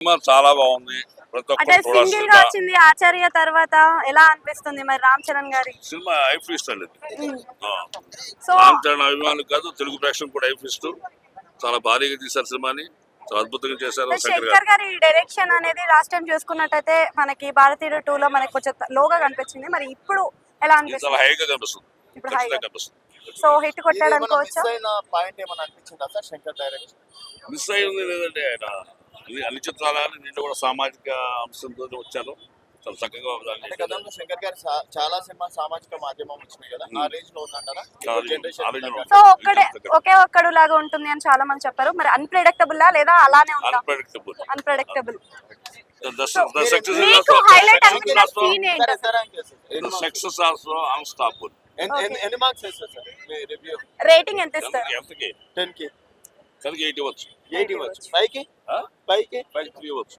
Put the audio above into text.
Cinema చాలా బాగుంది. ప్రతి అంటే ఒక్కరు సింగిల్ గా చూడాల్సిన వచ్చింది ఆచార్య తర్వాత ఎలా అనిపిస్తుంది మరి రామ్ చరణ్ గారి? సినిమా ఐఫిస్ట్ అండి. సో రామ్ చరణ్ అభిమానులు కాదు, తెలుగు ప్రేక్షకులు కూడా ఐఫిస్ట్. చాలా భారీగా తీశారు సినిమాని, చాలా అద్భుతంగా చేశారు శంకర్ గారు. శంకర్ గారి డైరెక్షన్ అనేది లాస్ట్ టైం చూసుకున్నట్టయితే మనకి భారతీయుడు 2 లో మనకి కొంచెం లోగా కనిపించింది. మరి ఇప్పుడు ఎలా ఇది అనిపిస్తుంది? చాలా హైగా కనిపిస్తుంది, ఇప్పుడు ఖచ్చితంగా హైగా. కనిపిస్తుంది. సో హిట్ కొట్టాడు అనుకోవచ్చా? పాయింట్ ఏమైనా అనిపించిందా సార్ శంకర్ డైరెక్షన్? మిస్ అయింది లేదంటే ఆయన అన్ని చిత్రాలని దీంట్లో కూడా సామాజిక అంశంతో వచ్చారు. చాలా చక్కగా దాన్ని అంటే గతంలో శంకర్ గారు చాలా సినిమా సామాజిక మాధ్యమం వచ్చినాయి కదా, ఆ రేంజ్ లో ఉందంటారా? చాలా జనరేషన్ ఆ range లో సో ఒకే ఒక్కడు లాగా ఉంటుంది అని చాలా మంది చెప్పారు. మరి అన్ప్రెడిక్టబుల్ లేదా అలానే ఉందా? Unpredictable. Unpredictable. The success is మీకు also- హైలైట్ success అనిపించిన also- సీన్ ఏంటి? the success also unstoppable. ఎన్ని మార్క్స్ వేస్తారు సార్ మీ రివ్యూ? రేటింగ్ ఎంత ఇస్తారు? ఎంతకి 10 కి 10కి 8 ఇవ్వచ్చు. 8 ఇవ్వచ్చు. పైకి 5 3 ఇవ్వచ్చు.